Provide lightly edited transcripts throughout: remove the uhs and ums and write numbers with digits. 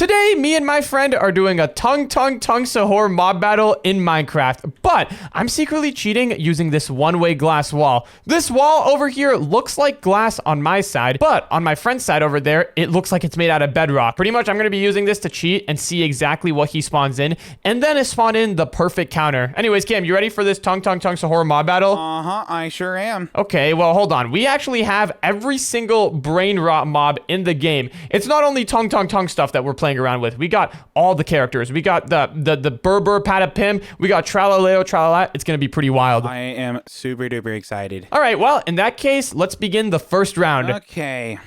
Today, me and my friend are doing a Tung Tung Tung Sahur mob battle in Minecraft, but I'm secretly cheating using this one-way glass wall. This wall over here looks like glass on my side, but on my friend's side over there, it looks like it's made out of bedrock. Pretty much, I'm going to be using this to cheat and see exactly what he spawns in, and then spawn in the perfect counter. Anyways, Cam, you ready for this Tung Tung Tung Sahur mob battle? Uh-huh, I sure am. Okay, well, hold on. We actually have every single Brainrot mob in the game. It's not only Tung Tung Tung stuff that we're playing around with. We got all the characters. We got the Berber Patapim. We got Tralaleo Tralala. It's going to be pretty wild. I am super duper excited. All right, well, in that case, let's begin the first round. Okay,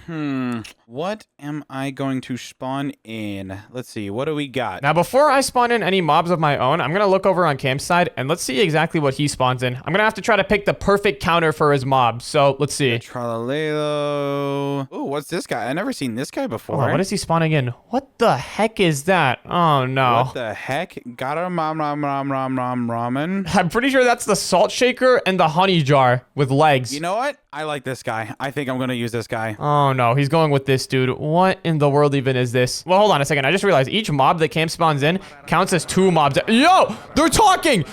what am I going to spawn in? Let's see, what do we got? Now, before I spawn in any mobs of my own, I'm going to look over on Cam's side, and let's see exactly what he spawns in. I'm going to have to try to pick the perfect counter for his mob, so let's see. Tralalelo. Ooh, what's this guy? I've never seen this guy before. Oh, what is he spawning in? What the heck is that? Oh, no. What the heck? Got a ramen. I'm pretty sure that's the salt shaker and the honey jar with legs. You know what? I like this guy. I think I'm going to use this guy. Oh, no. He's going with this dude. What in the world even is this? Well, hold on a second. I just realized each mob that Cam spawns in counts as 2 mobs. Yo! They're talking!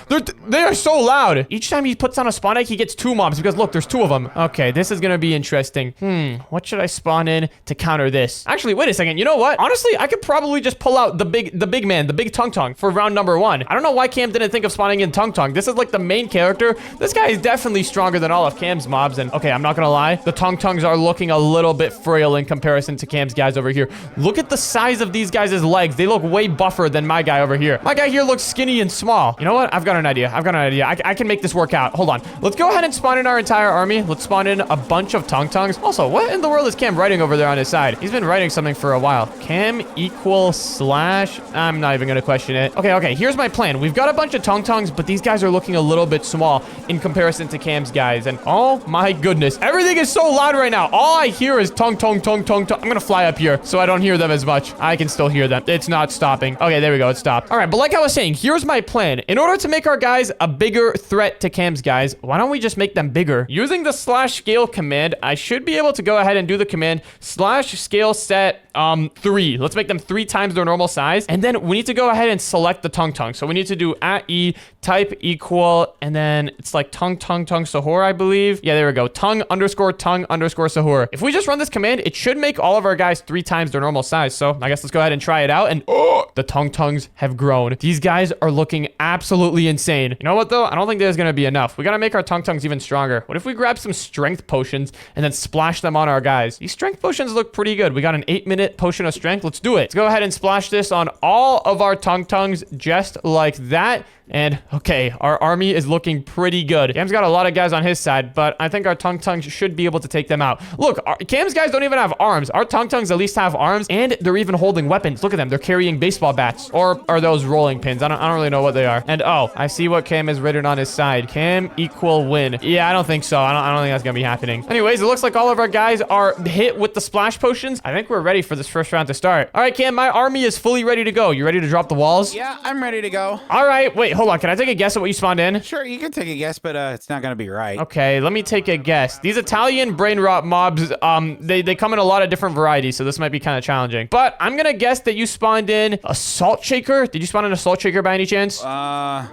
They are so loud. Each time he puts on a spawn egg, he gets 2 mobs because, look, there's 2 of them. Okay, this is going to be interesting. What should I spawn in to counter this? Actually, wait a second. You know what? Honestly, I could probably just pull out the big man, the big Tung Tung for round number 1. I don't know why Cam didn't think of spawning in Tung Tung. This is like the main character. This guy is definitely stronger than all of Cam's mobs. And okay, I'm not going to lie. The Tung Tungs are looking a little bit frail in comparison to Cam's guys over here. Look at the size of these guys' legs. They look way buffer than my guy over here. My guy here looks skinny and small. You know what? I've got an idea. I can make this work out. Hold on. Let's go ahead and spawn in our entire army. Let's spawn in a bunch of Tung Tungs. Also, what in the world is Cam writing over there on his side? He's been writing something for a while. Cam / I'm not even going to question it. Okay. Here's my plan. We've got a bunch of Tung Tungs, but these guys are looking a little bit small in comparison to Cam's guys. And oh my goodness, everything is so loud right now. All I hear is Tung Tung Tung Tung Tung. I'm going to fly up here so I don't hear them as much. I can still hear them. It's not stopping. Okay, there we go. It stopped. All right, but like I was saying, here's my plan. In order to make our guys a bigger threat to Cam's guys, why don't we just make them bigger? Using the /scale command, I should be able to go ahead and do the command /scale set 3. Let's make them 3 times their normal size. And then we need to go ahead and select the Tung Tung. So we need to do @e type equal, and then it's like Tung Tung Tung Sahur, I believe. Yeah, there we go. Tung _ Tung _ Sahur. If we just run this command, it should make all of our guys 3 times their normal size. So I guess let's go ahead and try it out. And the Tung Tungs have grown. These guys are looking absolutely insane. You know what though? I don't think there's going to be enough. We got to make our Tung Tungs even stronger. What if we grab some strength potions and then splash them on our guys? These strength potions look pretty good. We got an 8-minute potion of strength. Let's do it. Let's go ahead and splash this on all of our Tung Tungs just like that. And okay, our army is looking pretty good. Cam's got a lot of guys on his side, but I think our Tung Tungs should be able to take them out. Look, Cam's guys don't even have arms. Our Tung Tungs at least have arms, and they're even holding weapons. Look at them. They're carrying baseball bats. Or are those rolling pins? I don't really know what they are. And oh, I see what Cam has written on his side. Cam = win. Yeah, I don't think so. I don't think that's gonna be happening. Anyways, it looks like all of our guys are hit with the splash potions. I think we're ready for this first round to start. All right, Cam, my army is fully ready to go. You ready to drop the walls? Yeah, I'm ready to go. All right, wait, hold on. Can I take a guess at what you spawned in? Sure, you can take a guess, but it's not gonna be right. Okay, let me take a guess. These Italian Brainrot mobs, they come in a lot of different varieties, so this might be kind of challenging. But I'm gonna guess that you spawned in a salt shaker. Did you spawn in a salt shaker by any chance?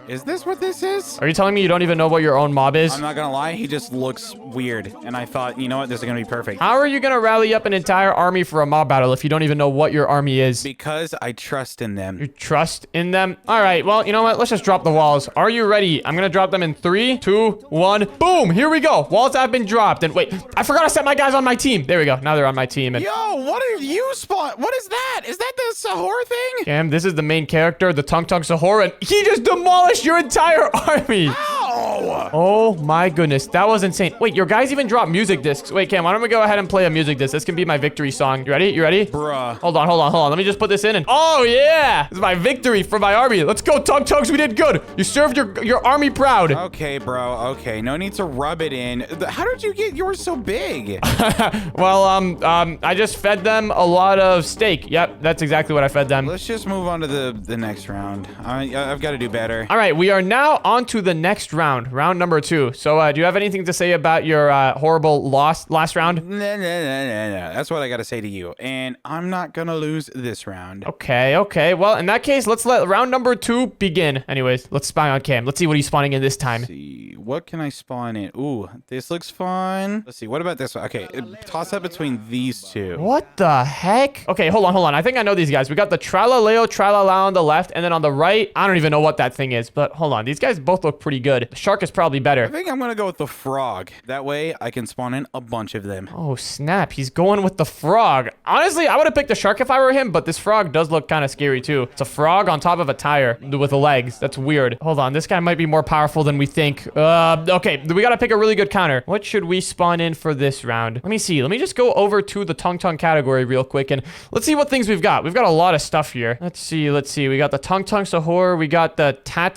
Is this what this is? Are you telling me you don't even know what your own mob is? I'm not gonna lie, he just looks weird, and I thought, you know what, this is gonna be perfect. How are you gonna rally up an entire army for a mob battle if you don't even know what your army is? Because I trust in them. You trust in them? All right, well, you know what? Let's just drop the walls. Are you ready? I'm gonna drop them in 3, 2, 1. Boom! Here we go. Walls have been dropped. And wait, I forgot to set my guys on my team. There we go. Now they're on my team. And yo, what are you spawn? What is that? Is that the Sahur thing? Cam, this is the main character, the Tung Tung Sahur, and he just demolished your entire army. Ow! Oh my goodness, that was insane. Wait, your guys even dropped music discs. Wait, Cam, why don't we go ahead and play a music disc? This can be my victory song. You ready? You ready? Bruh. Hold on. Let me just put this in and oh yeah! This is my victory for my army. Let's go, Tung Tungs. We did good. You served your army proud. Okay, bro. Okay, no need to rub it in. How did you get yours so big? Well, I just fed them a lot of steak. Yep, that's exactly what I fed them. Let's just move on to the next round. I've got to do better. All right, we are now on to the next round. Round number 2. So, do you have anything to say about your horrible loss last round? No. That's what I gotta say to you. And I'm not gonna lose this round. Okay. Well, in that case, let's let round number 2 begin. Anyways, let's spy on Cam. Let's see what he's spawning in this time. Let's see. What can I spawn in? Ooh, this looks fun. Let's see. What about this one? Okay, toss up between these two. What the heck? Okay, hold on. I think I know these guys. We got the Tralaleo Tralala on the left, and then on the right, I don't even know what that thing is, but hold on. These guys both look pretty good. The shark is probably better. I think I'm gonna go with the frog. That way, I can spawn in a bunch of them. Oh, snap. He's going with the frog. Honestly, I would have picked the shark if I were him, but this frog does look kind of scary, too. It's a frog on top of a tire with legs. That's weird. Hold on. This guy might be more powerful than we think. Okay. We got to pick a really good counter. What should we spawn in for this round? Let me see. Let me just go over to the Tung Tung category real quick, and let's see what things we've got. We've got a lot of stuff here. Let's see. We got the Tung Tung Sahur. We got the Ta.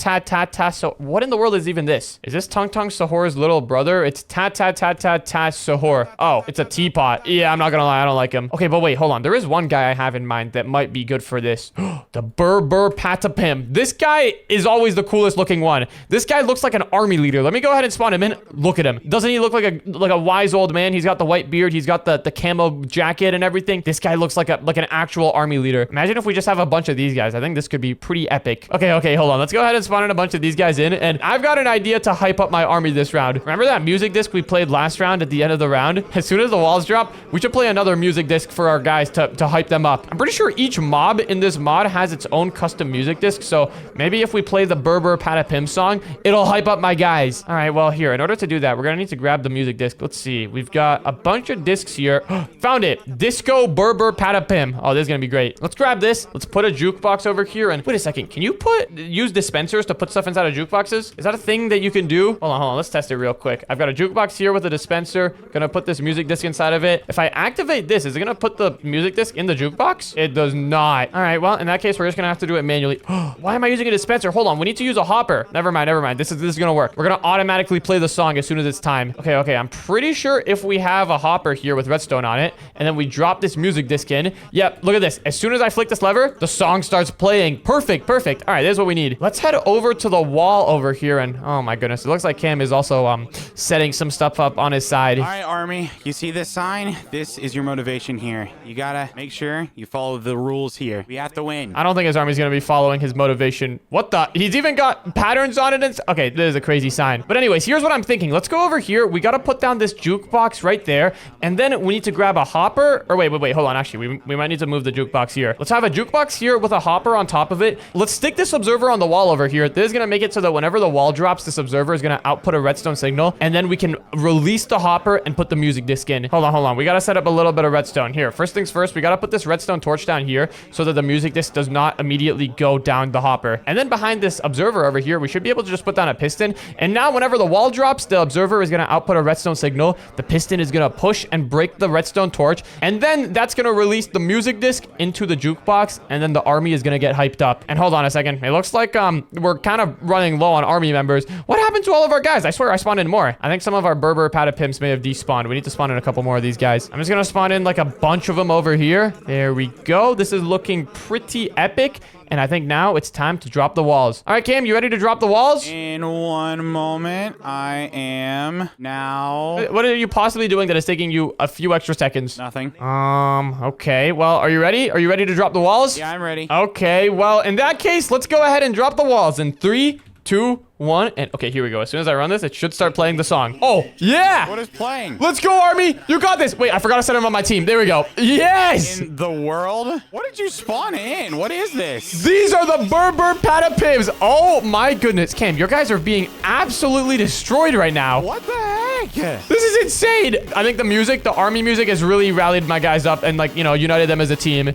So what in the world is even this? Is this Tung Tung Sahur's little brother? It's Ta Sahur. Oh, it's a teapot. Yeah, I'm not gonna lie. I don't like him. Okay, but wait, hold on. There is one guy I have in mind that might be good for this. The Burr Patapim. This guy is always the coolest looking one. This guy looks like an army leader. Let me go ahead and spawn him in. Look at him. Doesn't he look like a wise old man? He's got the white beard. He's got the camo jacket and everything. This guy looks like an actual army leader. Imagine if we just have a bunch of these guys. I think this could be pretty epic. Okay, hold on. Let's go ahead and spawn in a bunch of these guys in, and I've got an idea to hype up my army this round. Remember that music disc we played last round at the end of the round? As soon as the walls drop, we should play another music disc for our guys to hype them up. I'm pretty sure each mob in this mod has its own custom music disc, so maybe if we play the Burr Patapim song, it'll hype up my guys. All right, well, here, in order to do that, we're gonna need to grab the music disc. Let's see. We've got a bunch of discs here. Found it. Disco Burr Patapim. Oh, this is gonna be great. Let's grab this. Let's put a jukebox over here, and wait a second. Can you use dispensers to put stuff inside of jukeboxes? Is that a thing that you can do? Hold on. Let's test it real quick. I've got a jukebox here with a dispenser. Gonna put this music disc inside of it. If I activate this, is it gonna put the music disc in the jukebox? It does not. All right, well, in that case, we're just gonna have to do it manually. Why am I using a dispenser? Hold on. We need to use a hopper. Never mind. This is gonna work. We're gonna automatically play the song as soon as it's time. Okay. I'm pretty sure if we have a hopper here with redstone on it, and then we drop this music disc in. Yep, look at this. As soon as I flick this lever, the song starts playing. Perfect. All right, this is what we need. Let's head over to the wall over here, and oh my goodness, it looks like Cam is also setting some stuff up on his side. All right, army, you see this sign? This is your motivation here. You gotta make sure you follow the rules here. We have to win. I don't think his army's gonna be following his motivation. What the? He's even got patterns on it. Okay, this is a crazy sign. But anyways, here's what I'm thinking. Let's go over here. We gotta put down this jukebox right there, and then we need to grab a hopper. Or wait, hold on. Actually, we might need to move the jukebox here. Let's have a jukebox here with a hopper on top of it. Let's stick this observer on the wall over here. This is gonna make it so that whenever the wall drops, this observer is gonna output a redstone signal, and then we can release the hopper and put the music disc in. Hold on. We gotta set up a little bit of redstone here. First things first, we gotta put this redstone torch down here so that the music disc does not immediately go down the hopper. And then behind this observer over here, we should be able to just put down a piston. And now whenever the wall drops, the observer is gonna output a redstone signal. The piston is gonna push and break the redstone torch, and then that's gonna release the music disc into the jukebox, and then the army is gonna get hyped up. And hold on a second. It looks like we're kind of running low on army members. What happened to all of our guys? I swear I spawned in more. I think some of our Burr Patapimps may have despawned. We need to spawn in a couple more of these guys. I'm just gonna spawn in like a bunch of them over here. There we go. This is looking pretty epic. And I think now it's time to drop the walls. All right, Cam, you ready to drop the walls? In one moment, I am now. What are you possibly doing that is taking you a few extra seconds? Nothing. Okay. Well, are you ready? Are you ready to drop the walls? Yeah, I'm ready. Okay. Well, in that case, let's go ahead and drop the walls in 3, 2, 1, and okay, here we go. As soon as I run this, it should start playing the song. Oh, yeah! What is playing? Let's go, army! You got this! Wait, I forgot to set him on my team. There we go. Yes! In the world? What did you spawn in? What is this? These are the Burr Patapimps. Oh, my goodness. Cam, your guys are being absolutely destroyed right now. What the heck? This is insane. I think the army music has really rallied my guys up and, like, united them as a team.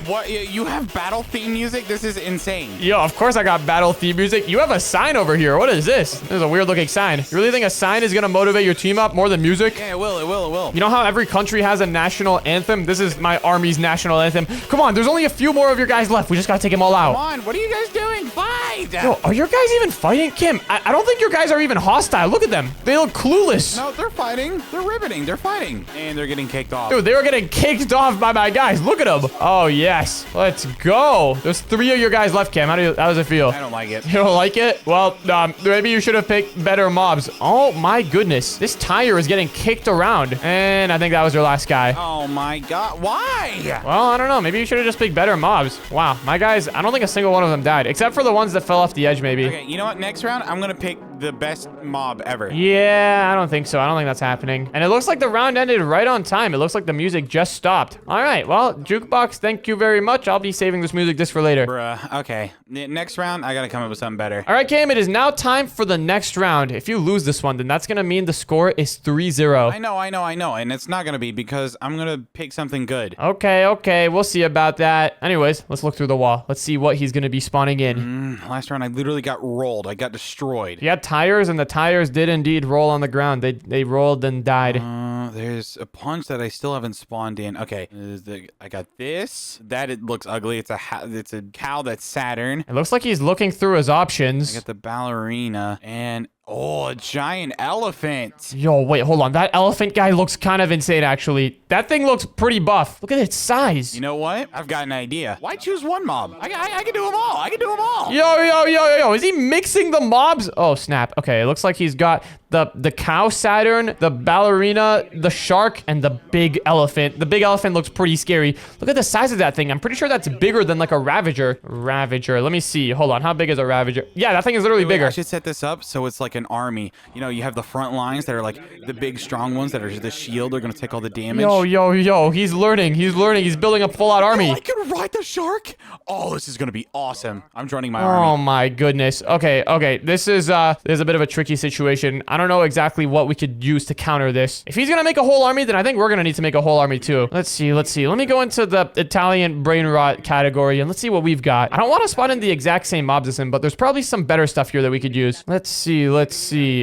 What? You have battle theme music? This is insane. Yo, of course I got battle theme music. You have a sign over here. What is this? This is a weird looking sign. You really think a sign is gonna motivate your team up more than music? Yeah, it will. You know how every country has a national anthem? This is my army's national anthem. Come on, there's only a few more of your guys left. We just gotta take them all out. Come on, what are you guys doing? Fight! Yo, are your guys even fighting? Kim, I don't think your guys are even hostile. Look at them. They look clueless. clueless. No, they're fighting. They're riveting. They're fighting. And they're getting kicked off. Dude, they were getting kicked off by my guys. Look at them. Oh, yes. Let's go. There's 3 of your guys left, Cam. How does it feel? I don't like it. You don't like it? Well, maybe you should have picked better mobs. Oh, my goodness. This tire is getting kicked around. And I think that was your last guy. Oh, my God. Why? Well, I don't know. Maybe you should have just picked better mobs. Wow. My guys, I don't think a single one of them died. Except for the ones that fell off the edge, maybe. Okay, you know what? Next round, I'm going to pick the best mob ever. Yeah, I don't think so. I don't think that's happening. And it looks like the round ended right on time. It looks like the music just stopped. All right. Well, Jukebox, thank you very much. I'll be saving this music just for later. Bruh. Okay. Next round, I got to come up with something better. All right, Cam, it is now time for the next round. If you lose this one, then that's going to mean the score is 3-0. I know. And it's not going to be because I'm going to pick something good. Okay. We'll see about that. Anyways, let's look through the wall. Let's see what he's going to be spawning in. Last round, I literally got rolled. I got destroyed. He had tires, and the tires did indeed roll on the ground. They rolled and died. There's a punch that I still haven't spawned in. Okay, I got this. It looks ugly. It's a cow that's Saturn. It looks like he's looking through his options. I got the ballerina and a giant elephant. Yo, wait, hold on. That elephant guy looks kind of insane, actually. That thing looks pretty buff. Look at its size. You know what? I've got an idea. Why choose one mob? I can do them all. I can do them all. Yo. Is he mixing the mobs? Oh, snap. Okay, it looks like he's got the cow Saturn, the ballerina, the shark, and the big elephant. The big elephant looks pretty scary. Look at the size of that thing. I'm pretty sure that's bigger than like a Ravager. Let me see. Hold on. How big is a Ravager? Yeah, that thing is literally bigger. I should set this up so it's like an army. You know, you have the front lines that are like the big strong ones that are the shield. They're going to take all the damage. Yo. He's learning. He's building a full-out army. I can ride the shark. Oh, this is going to be awesome. I'm joining my army. Oh my goodness. Okay. This is a bit of a tricky situation. I don't know exactly what we could use to counter this. If he's gonna make a whole army, then I think we're gonna need to make a whole army too. Let's see. Let me go into the Italian brain rot category and let's see what we've got. I don't want to spawn in the exact same mobs as him, but there's probably some better stuff here that we could use. Let's see.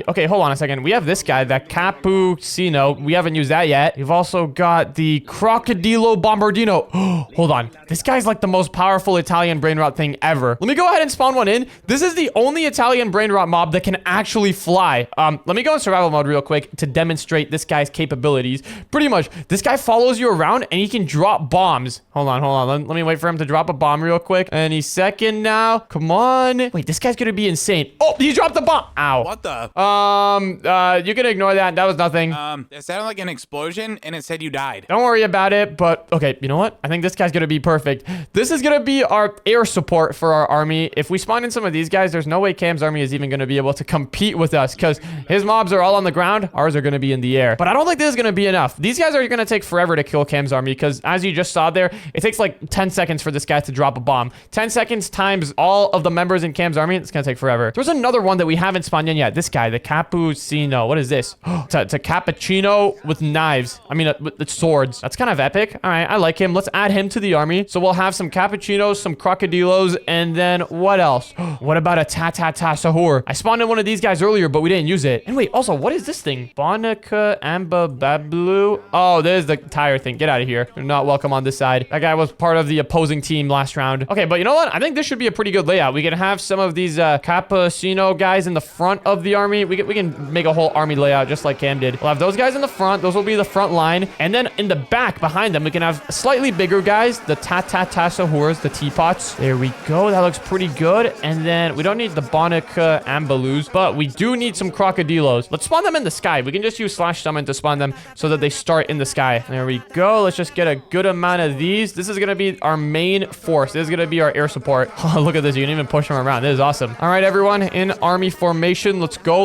Okay, hold on a second. We have this guy, that Cappuccino. We haven't used that yet. We've also got the Crocodilo Bombardino. Hold on. This guy's like the most powerful Italian brain rot thing ever. Let me go ahead and spawn one in. This is the only Italian brain rot mob that can actually fly. Let me go in survival mode real quick to demonstrate this guy's capabilities. Pretty much, this guy follows you around and he can drop bombs. Hold on. Let me wait for him to drop a bomb real quick. Any second now. Come on. Wait, this guy's gonna be insane. Oh, he dropped the bomb. Ow. What the? You can ignore that. That was nothing. It sounded like an explosion and it said you died. Don't worry about it, but okay, you know what? I think this guy's gonna be perfect. This is gonna be our air support for our army. If we spawn in some of these guys, there's no way Cam's army is even gonna be able to compete with us because his mobs are all on the ground. Ours are gonna be in the air. But I don't think this is gonna be enough. These guys are gonna take forever to kill Cam's army because as you just saw there, it takes like 10 seconds for this guy to drop a bomb. 10 seconds times all of the members in Cam's army, it's gonna take forever. There's another one that we haven't spawned in yet. This guy, the Cappuccino. What is this? It's a cappuccino with knives. I mean, with swords. That's kind of epic. All right, I like him. Let's add him to the army. So we'll have some cappuccinos, some crocodilos, and then what else? What about a Sahur? I spawned in one of these guys earlier, but we didn't use it. And wait, also, what is this thing? Bonica Amba Bablu. Oh, there's the tire thing. Get out of here. You're not welcome on this side. That guy was part of the opposing team last round. Okay, but you know what? I think this should be a pretty good layout. We can have some of these cappuccino guys in the front of the army. We can make a whole army layout just like Cam did. We'll have those guys in the front. Those will be the front line. And then in the back behind them, we can have slightly bigger guys, the Sahurs, the teapots. There we go. That looks pretty good. And then we don't need the Bonica Ambalus, but we do need some crocodilos. Let's spawn them in the sky. We can just use /summon to spawn them so that they start in the sky. There we go. Let's just get a good amount of these. This is going to be our main force. This is going to be our air support. Oh, look at this. You can even push them around. This is awesome. All right, everyone, in army formation. Let's go.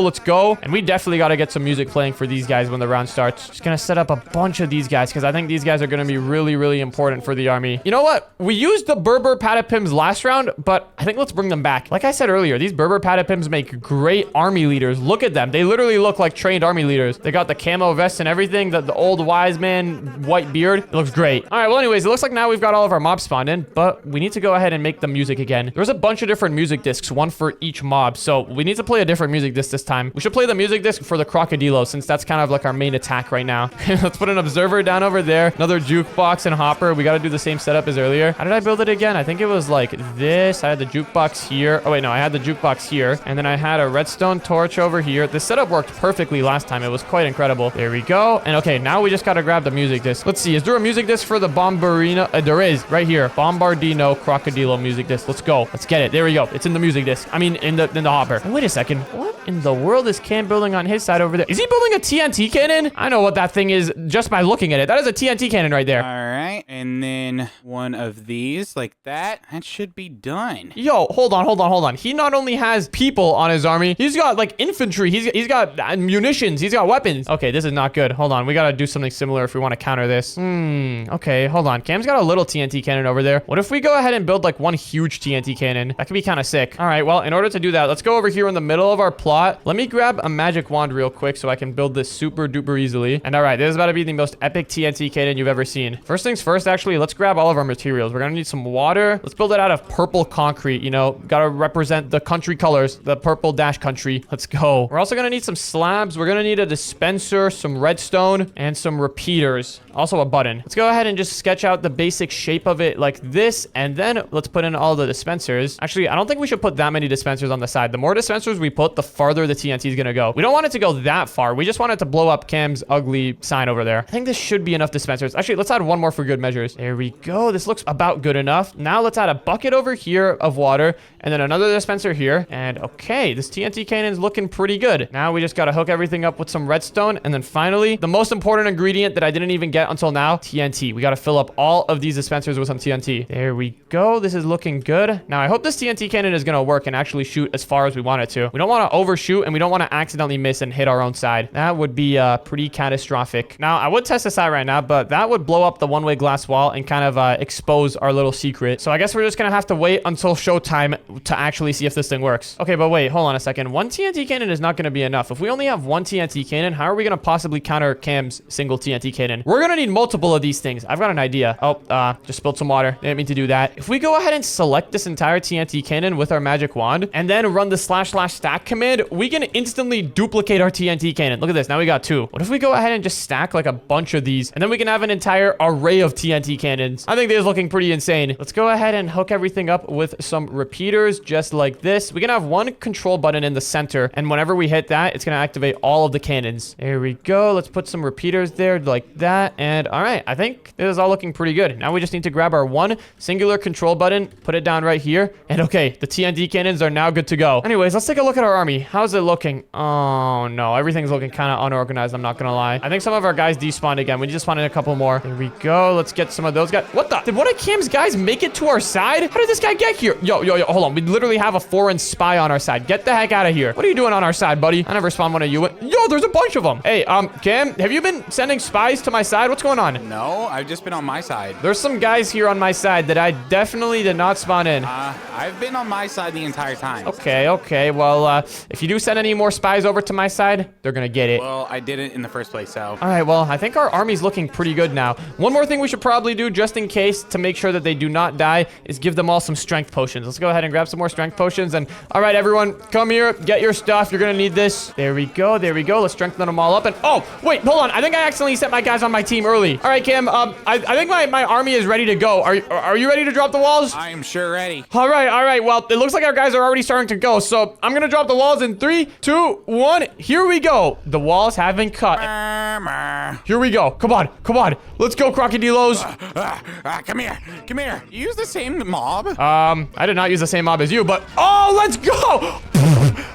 And we definitely got to get some music playing for these guys when the round starts. Just going to set up a bunch of these guys because I think these guys are going to be really, really important for the army. You know what? We used the Berber Patapims last round, but I think let's bring them back. Like I said earlier, these Berber Patapims make great army leaders. Look at them. They literally look like trained army leaders. They got the camo vest and everything, the old wise man white beard. It looks great. All right, well, anyways, it looks like now we've got all of our mobs spawned in, but we need to go ahead and make the music again. There's a bunch of different music discs, one for each mob, so we need to play a different music disc this time. We should play the music disc for the Crocodilo, since that's kind of like our main attack right now. Let's put an observer down over there, another jukebox and hopper. We got to do the same setup as earlier. How did I build it again? I think it was like this. I had the jukebox here. Oh, wait, no, I had the jukebox here, and then I had a redstone torch over here. This setup worked perfectly last time. It was quite incredible. There we go. And okay, now we just gotta grab the music disc. Let's see. Is there a music disc for the Bombarino? There is, right here. Bombardino Crocodilo music disc. Let's go. Let's get it. There we go. It's in the music disc. I mean, in the hopper. Wait a second. What in the world is Cam building on his side over there? Is he building a TNT cannon? I know what that thing is just by looking at it. That is a TNT cannon right there. All right. And then one of these like that. That should be done. Yo, hold on. He not only has people on his army, he's got like infantry. He's got munitions. He's got weapons. Okay, this is not good. Hold on. We got to do something similar if we want to counter this. Okay, hold on. Cam's got a little TNT cannon over there. What if we go ahead and build like one huge TNT cannon? That could be kind of sick. All right, well, in order to do that, let's go over here in the middle of our plot. Let me grab a magic wand real quick so I can build this super duper easily. And all right, this is about to be the most epic TNT cannon you've ever seen. First things first, actually, let's grab all of our materials. We're going to need some water. Let's build it out of purple concrete, you know, got to represent the country colors, the purple dash country. Let's go. We're also going to need some slabs. We're going to need a dispenser, some redstone, and some repeaters. Also a button. Let's go ahead and just sketch out the basic shape of it like this, and then let's put in all the dispensers. Actually, I don't think we should put that many dispensers on the side. The more dispensers we put, the farther the TNT is going to go. We don't want it to go that far. We just want it to blow up Cam's ugly sign over there. I think this should be enough dispensers. Actually, let's add one more for good measures. There we go. This looks about good enough. Now let's add a bucket over here of water, and then another dispenser here. And okay, this TNT cannon is looking pretty good. Now we just got to hook everything up with some redstone. And then finally, the most important ingredient that I didn't even get until now, TNT. We got to fill up all of these dispensers with some TNT. There we go. This is looking good. Now I hope this TNT cannon is going to work and actually shoot as far as we want it to. We don't want to overshoot, and we don't want to accidentally miss and hit our own side. That would be pretty catastrophic. Now I would test this out right now, but that would blow up the one-way glass wall and kind of expose our little secret. So I guess we're just going to have to wait until showtime to actually see if this thing works. Okay, but wait, hold on a second. One TNT cannon is not going to be enough. If we only have one TNT cannon, how are we going to possibly counter Cam's single TNT cannon? We're going to need multiple of these things. I've got an idea. Oh, just spilled some water. Didn't mean to do that. If we go ahead and select this entire TNT cannon with our magic wand and then run the / stack command, we can instantly duplicate our TNT cannon. Look at this. Now we got two. What if we go ahead and just stack like a bunch of these, and then we can have an entire array of TNT cannons? I think this is looking pretty insane. Let's go ahead and hook everything up with some repeaters just like this. We can have one control button in the center, and whenever we hit that, it's going to activate all of the cannons. There we go. Let's put some repeaters there like that. And all right, I think this is all looking pretty good. Now we just need to grab our one singular control button, put it down right here, and okay, the TNT cannons are now good to go. Anyways, let's take a look at our army. How's it looking? Oh no, everything's looking kind of unorganized, I'm not gonna lie. I think some of our guys despawned again. We just spawned in a couple more. There we go. Let's get some of those guys. What the? Did one of Cam's guys make it to our side? How did this guy get here? Yo, hold on. We literally have a foreign spy on our side. Get the heck out of here. What are you doing on our side, buddy? I never spawned one of you. Yo, there's a bunch of them. Hey, Cam, have you been sending spies to my side? What's going on? No, I've just been on my side. There's some guys here on my side that I definitely did not spawn in. I've been on my side the entire time. Okay. Well, if you do send any more spies over to my side, they're gonna get it. Well, I didn't in the first place, so. All right, well, I think our army's looking pretty good now. One more thing we should probably do, just in case, to make sure that they do not die, is give them all some strength potions. Let's go ahead and grab some more strength potions. And all right, everyone, come here, get your stuff. You're gonna need this. There we go. Let's strengthen them all up. And oh, wait, hold on. I think I accidentally sent my guys on my team early. All right, Cam, I think my army is ready to go. Are you ready to drop the walls? I am sure ready. All right. Well, it looks like our guys are already starting to go. So I'm gonna drop the walls in 3, 2, 1. Here we go. The walls have been cut. Here we go. Come on. Let's go, crocodilos. Come here. You use the same mob? I did not use the same mob as you, but oh, let's go.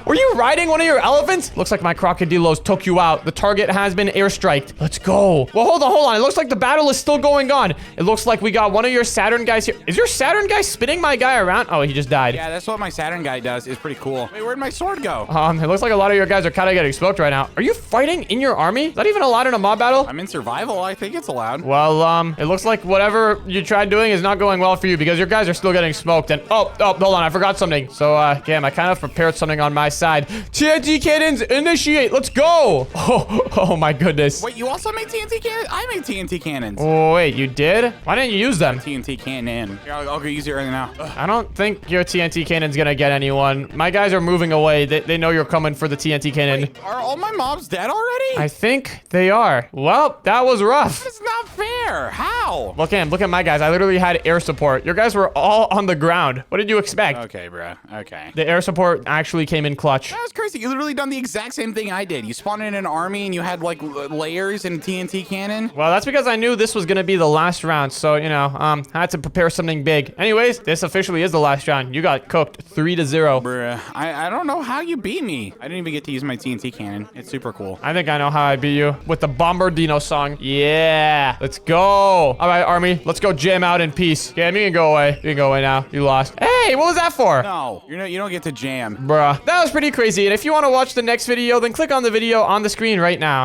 Were you riding one of your elephants? Looks like my crocodilos took you out. The target has been airstriked. Let's go. Well, hold on. It looks like the battle is still going on. It looks like we got one of your Saturn guys here. Is your Saturn guy spinning my guy around? Oh, he just died. Yeah, that's what my Saturn guy does. It's pretty cool. Wait, where'd my sword go? It looks like a lot of your guys are kind of getting smoked right now. Are you fighting in your army? Is that even allowed in a mob battle? I'm in survival. I think it's allowed. Well, it looks like whatever you tried doing is not going well for you because your guys are still getting smoked. And oh, hold on. I forgot something. So, Cam, I kind of prepared something on my side. TNT cannons, initiate. Let's go. Oh my goodness. Wait, you also made TNT cannons? I made TNT cannons. Oh, wait, you did? Why didn't you use them? TNT cannon. Here, I'll go use it right now. I don't think your TNT cannon's gonna get anyone. My guys are moving away. They know you're coming for the TNT cannon. Wait, are all my mobs dead already? I think they are. Well, that was rough. It's not fair. Where? How? Look at my guys. I literally had air support. Your guys were all on the ground. What did you expect? Okay, bro. Okay. The air support actually came in clutch. That was crazy. You literally done the exact same thing I did. You spawned in an army and you had like layers and TNT cannon. Well, that's because I knew this was gonna be the last round, so you know, I had to prepare something big. Anyways, this officially is the last round. You got cooked 3-0. Bruh, I don't know how you beat me. I didn't even get to use my TNT cannon. It's super cool. I think I know how I beat you with the Bombardino song. Yeah, let's go. All right, army, let's go jam out in peace. Yeah, you can go away. You can go away now. You lost. Hey, what was that for? No, you don't get to jam. Bruh, that was pretty crazy. And if you want to watch the next video, then click on the video on the screen right now.